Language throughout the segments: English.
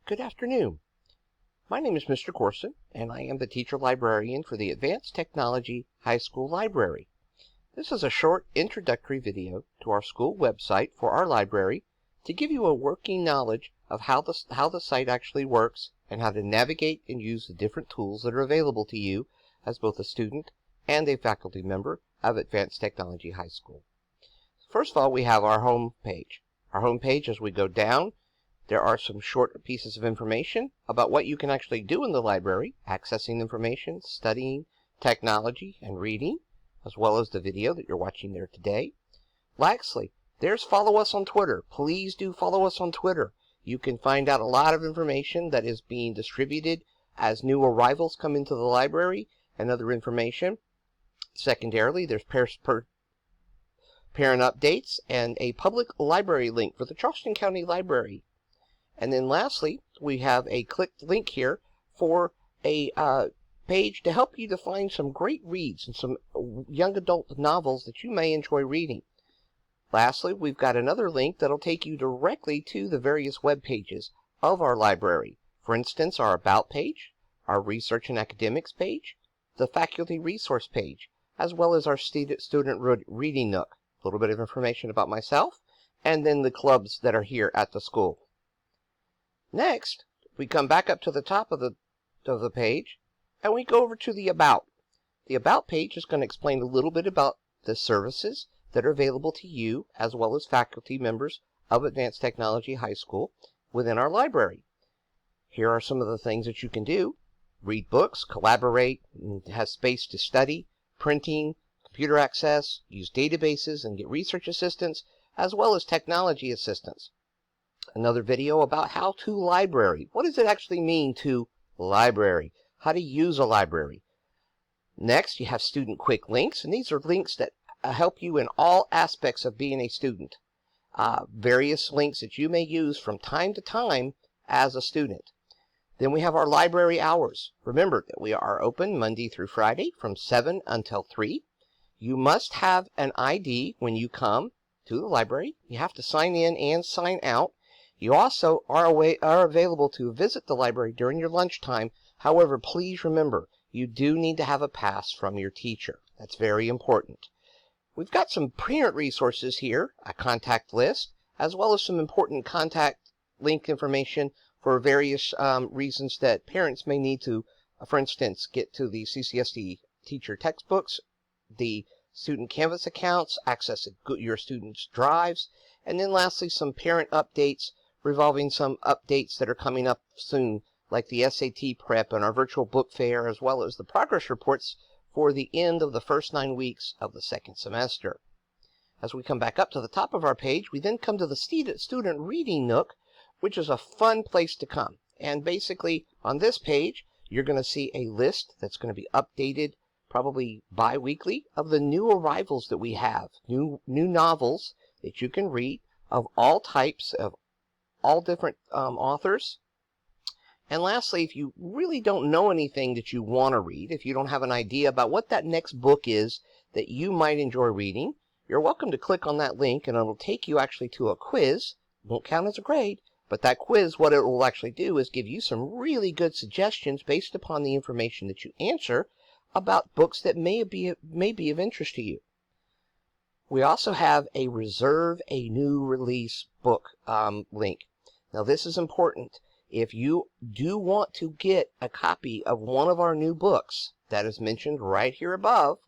Good afternoon. My name is Mr. Corson, and I am the teacher librarian for the Advanced Technology High School Library. This is a short introductory video to our school website for our library to give you a working knowledge of how the site actually works and how to navigate and use the different tools that are available to you as both a student and a faculty member of Advanced Technology High School. First of all, we have our home page. Our home page, as we go down, there are some short pieces of information about what you can actually do in the library, accessing information, studying, technology, and reading, as well as the video that you're watching there today. Lastly, there's follow us on Twitter. Please do follow us on Twitter. You can find out a lot of information that is being distributed as new arrivals come into the library and other information. Secondarily, there's parent updates and a public library link for the Charleston County Library. And then lastly, we have a clicked link here for a page to help you to find some great reads and some young adult novels that you may enjoy reading. Lastly, we've got another link that'll take you directly to the various web pages of our library. For instance, our About page, our Research and Academics page, the Faculty Resource page, as well as our Student Reading Nook. A little bit of information about myself, and then the clubs that are here at the school. Next, we come back up to the top of the page, and we go over to the About. The About page is going to explain a little bit about the services that are available to you, as well as faculty members of Advanced Technology High School within our library. Here are some of the things that you can do. Read books, collaborate, have space to study, printing, computer access, use databases and get research assistance, as well as technology assistance. Another video about how to library. What does it actually mean to library? How to use a library. Next, you have student quick links, and these are links that help you in all aspects of being a student. Various links that you may use from time to time as a student. Then we have our library hours. Remember that we are open Monday through Friday from 7 until 3. You must have an ID when you come to the library. You have to sign in and sign out. You also are available to visit the library during your lunchtime. However, please remember, you do need to have a pass from your teacher. That's very important. We've got some parent resources here, a contact list, as well as some important contact link information for various reasons that parents may need to, for instance, get to the CCSD teacher textbooks, the student Canvas accounts, access your students' drives, and then lastly, some parent updates revolving some updates that are coming up soon, like the SAT prep and our virtual book fair, as well as the progress reports for the end of the first 9 weeks of the second semester. As we come back up to the top of our page, we then come to the Student Reading Nook, which is a fun place to come. And basically, on this page, you're going to see a list that's going to be updated probably bi-weekly of the new arrivals that we have, new novels that you can read of all types, of all different authors. And lastly, if you really don't know anything that you want to read, if you don't have an idea about what that next book is that you might enjoy reading, you're welcome to click on that link and it'll take you actually to a quiz. It won't count as a grade, but that quiz, what it will actually do is give you some really good suggestions based upon the information that you answer about books that may be of interest to you. We also have a reserve a new release book link. Now this is important. If you do want to get a copy of one of our new books that is mentioned right here above,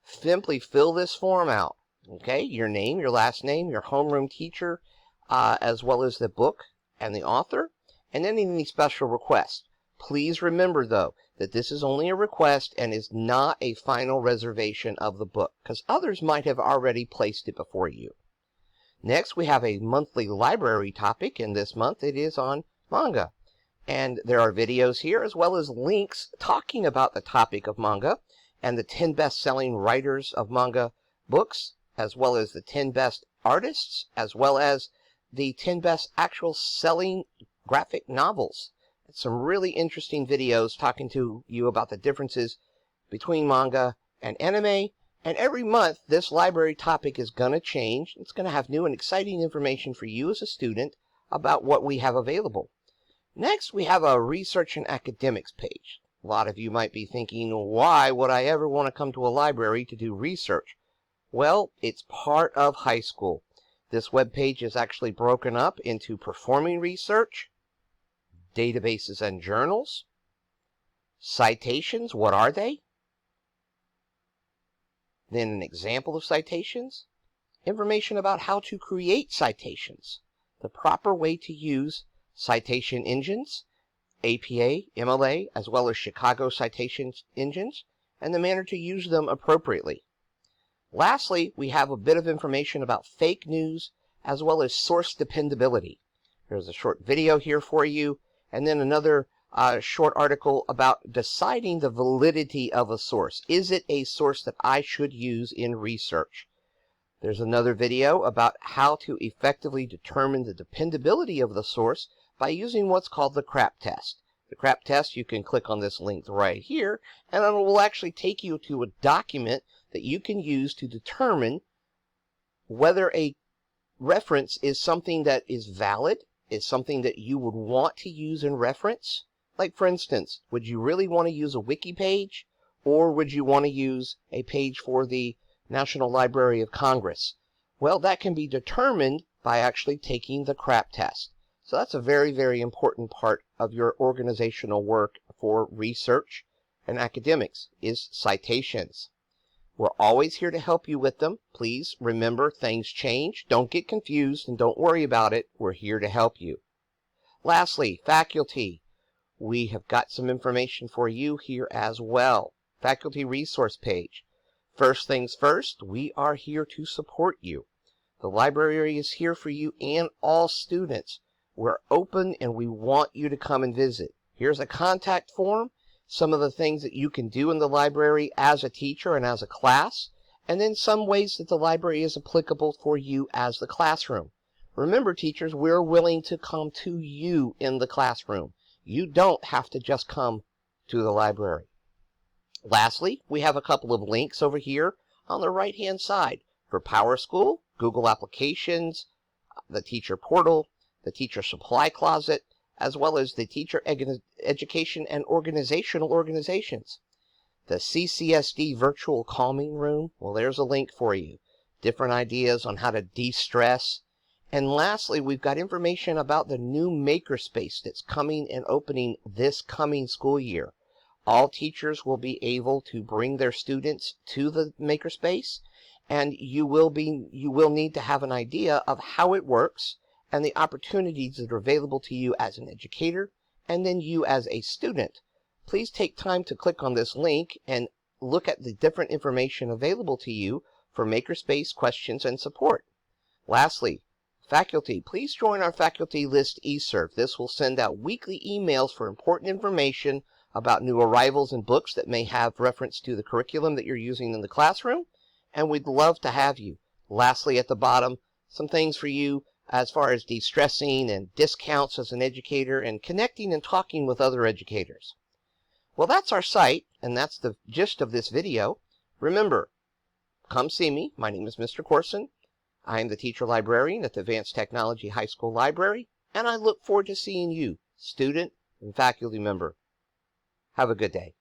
simply fill this form out. Okay, your name, your last name, your homeroom teacher, as well as the book and the author, and then any special request. Please remember, though, that this is only a request and is not a final reservation of the book, because others might have already placed it before you. Next, we have a monthly library topic, and this month it is on manga. And there are videos here, as well as links talking about the topic of manga, and the 10 best-selling writers of manga books, as well as the 10 best artists, as well as the 10 best actual selling graphic novels. Some really interesting videos talking to you about the differences between manga and anime. And every month, this library topic is going to change. It's going to have new and exciting information for you as a student about what we have available. Next, we have a research and academics page. A lot of you might be thinking, why would I ever want to come to a library to do research? Well, it's part of high school. This web page is actually broken up into performing research, databases and journals, citations, what are they? Then an example of citations, information about how to create citations, the proper way to use citation engines, APA, MLA, as well as Chicago citation engines, and the manner to use them appropriately. Lastly, we have a bit of information about fake news as well as source dependability. There's a short video here for you, and then another short article about deciding the validity of a source. Is it a source that I should use in research? There's another video about how to effectively determine the dependability of the source by using what's called the CRAP test. The CRAP test, you can click on this link right here, and it will actually take you to a document that you can use to determine whether a reference is something that is valid, is something that you would want to use in reference. Like, for instance, would you really want to use a wiki page, or would you want to use a page for the National Library of Congress? Well, that can be determined by actually taking the CRAP test. So that's a very, very important part of your organizational work for research and academics is citations. We're always here to help you with them. Please remember, things change. Don't get confused and don't worry about it. We're here to help you. Lastly, faculty. We have got some information for you here as well. Faculty resource page. First things first, we are here to support you. The library is here for you and all students. We're open and we want you to come and visit. Here's a contact form, some of the things that you can do in the library as a teacher and as a class, and then some ways that the library is applicable for you as the classroom. Remember, teachers, we're willing to come to you in the classroom. You don't have to just come to the library. Lastly, we have a couple of links over here on the right-hand side for PowerSchool, Google Applications, the Teacher Portal, the Teacher Supply Closet, as well as the Teacher Education and Organizational Organizations. The CCSD Virtual Calming Room, well, there's a link for you. Different ideas on how to de-stress. And lastly, we've got information about the new Makerspace that's coming and opening this coming school year. All teachers will be able to bring their students to the Makerspace, and you will need to have an idea of how it works and the opportunities that are available to you as an educator and then you as a student. Please take time to click on this link and look at the different information available to you for Makerspace questions and support. Lastly, faculty, please join our faculty list eServe. This will send out weekly emails for important information about new arrivals and books that may have reference to the curriculum that you're using in the classroom, and we'd love to have you. Lastly, at the bottom, some things for you as far as de-stressing and discounts as an educator and connecting and talking with other educators. Well, that's our site, and that's the gist of this video. Remember, come see me. My name is Mr. Corson. I am the teacher librarian at the Advanced Technology High School Library, and I look forward to seeing you, student and faculty member. Have a good day.